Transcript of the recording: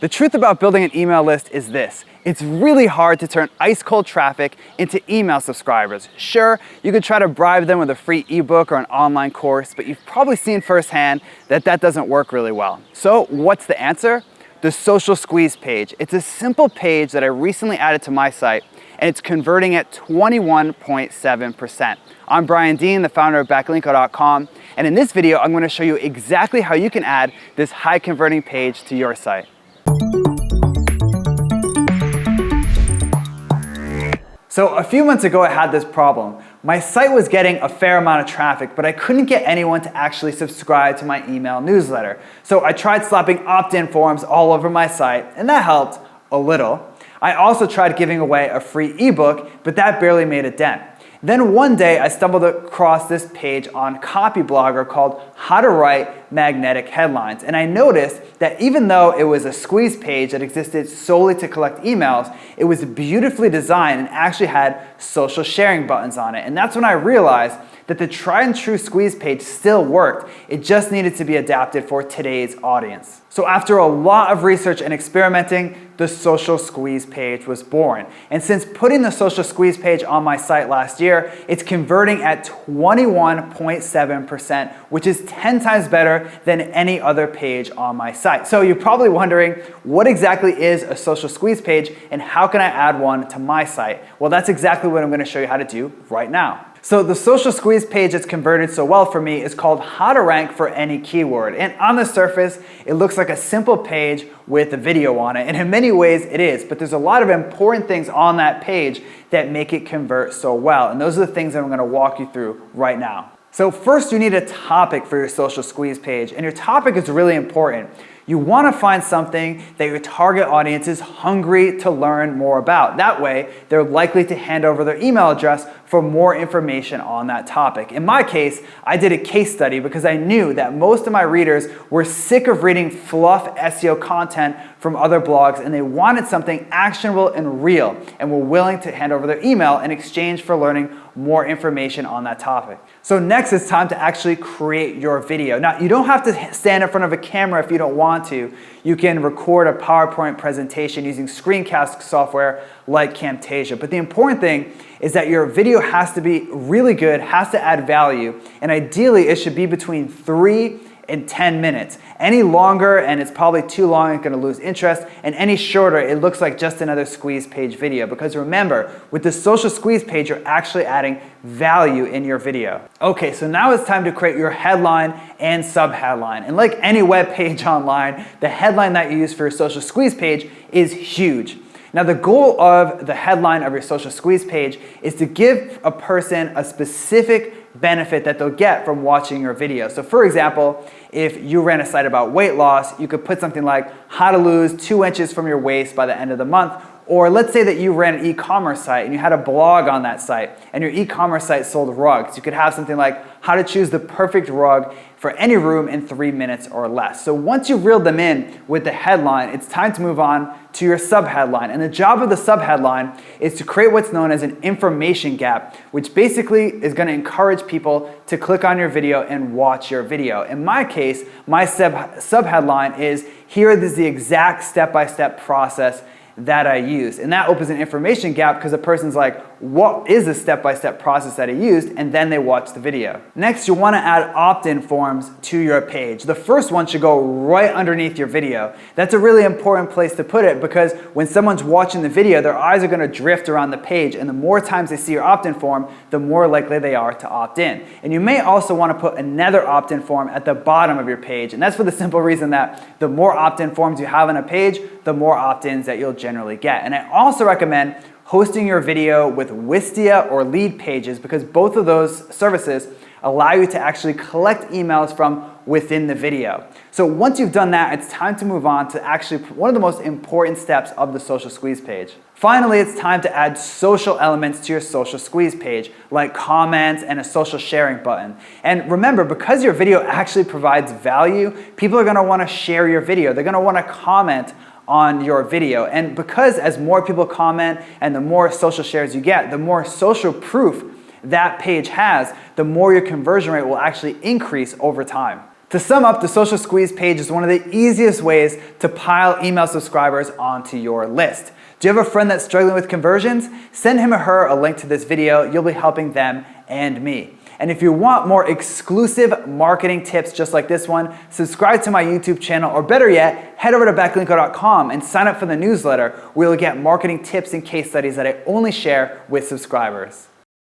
The truth about building an email list is this: it's really hard to turn ice cold traffic into email subscribers. Sure, you could try to bribe them with a free ebook or an online course, but you've probably seen firsthand that that doesn't work really well. So what's the answer? The social squeeze page. It's a simple page that I recently added to my site, and it's converting at 21.7%. I'm Brian Dean, the founder of backlinko.com, and in this video, I'm going to show you exactly how you can add this high converting page to your site. So a few months ago, I had this problem. My site was getting a fair amount of traffic, but I couldn't get anyone to actually subscribe to my email newsletter. So I tried slapping opt-in forms all over my site, and that helped a little. I also tried giving away a free ebook, but that barely made a dent. Then one day I stumbled across this page on Copyblogger called How to Write Magnetic Headlines. And I noticed that even though it was a squeeze page that existed solely to collect emails, it was beautifully designed and actually had social sharing buttons on it. And that's when I realized that the tried and true squeeze page still worked. It just needed to be adapted for today's audience. So after a lot of research and experimenting, the social squeeze page was born. And since putting the social squeeze page on my site last year, it's converting at 21.7%, which is 10 times better than any other page on my site. So you're probably wondering, what exactly is a social squeeze page and how can I add one to my site? Well, that's exactly what I'm going to show you how to do right now. So the social squeeze page that's converted so well for me is called How to Rank for Any Keyword. And on the surface, it looks like a simple page with a video on it. And in many ways it is, but there's a lot of important things on that page that make it convert so well. And those are the things that I'm going to walk you through right now. So first, you need a topic for your social squeeze page. And your topic is really important. You want to find something that your target audience is hungry to learn more about. That way, they're likely to hand over their email address for more information on that topic. In my case, I did a case study because I knew that most of my readers were sick of reading fluff SEO content from other blogs, and they wanted something actionable and real, and were willing to hand over their email in exchange for learning more information on that topic. So next, it's time to actually create your video. Now, you don't have to stand in front of a camera if you don't want to. You can record a PowerPoint presentation using screencast software like Camtasia. But the important thing is that your video has to be really good, has to add value, and ideally it should be between 3 and 10 minutes. Any longer, and it's probably too long, it's gonna lose interest, and any shorter, it looks like just another squeeze page video. Because remember, with the social squeeze page, you're actually adding value in your video. Okay, so now it's time to create your headline and subheadline. And like any web page online, the headline that you use for your social squeeze page is huge. Now, the goal of the headline of your social squeeze page is to give a person a specific benefit that they'll get from watching your video. So for example, if you ran a site about weight loss, you could put something like how to lose 2 inches from your waist by the end of the month. Or let's say that you ran an e-commerce site and you had a blog on that site and your e-commerce site sold rugs. You could have something like how to choose the perfect rug for any room in 3 minutes or less. So once you've reeled them in with the headline, it's time to move on to your subheadline. And the job of the subheadline is to create what's known as an information gap, which basically is going to encourage people to click on your video and watch your video. In my case, my subheadline is, here is the exact step-by-step process that I used. And that opens an information gap because the person's like, what is the step-by-step process that I used? And then they watch the video. Next, you want to add opt-in forms to your page. The first one should go right underneath your video. That's a really important place to put it because when someone's watching the video, their eyes are going to drift around the page, and the more times they see your opt-in form, the more likely they are to opt in. And you may also want to put another opt-in form at the bottom of your page. And that's for the simple reason that the more opt-in forms you have on a page, the more opt-ins that you'll generally get. And I also recommend hosting your video with Wistia or Lead Pages because both of those services allow you to actually collect emails from within the video. So once you've done that, it's time to move on to actually one of the most important steps of the social squeeze page. Finally, it's time to add social elements to your social squeeze page, like comments and a social sharing button. And remember, because your video actually provides value, people are going to want to share your video. They're going to want to comment on your video. And because as more people comment and the more social shares you get, the more social proof that page has, the more your conversion rate will actually increase over time. To To sum up, the Social Squeeze page is one of the easiest ways to pile email subscribers onto your list. Do you have a friend that's struggling with conversions? Send him or her a link to this video. You'll be helping them and me. And if you want more exclusive marketing tips just like this one, subscribe to my YouTube channel, or better yet, head over to backlinko.com and sign up for the newsletter where you'll get marketing tips and case studies that I only share with subscribers.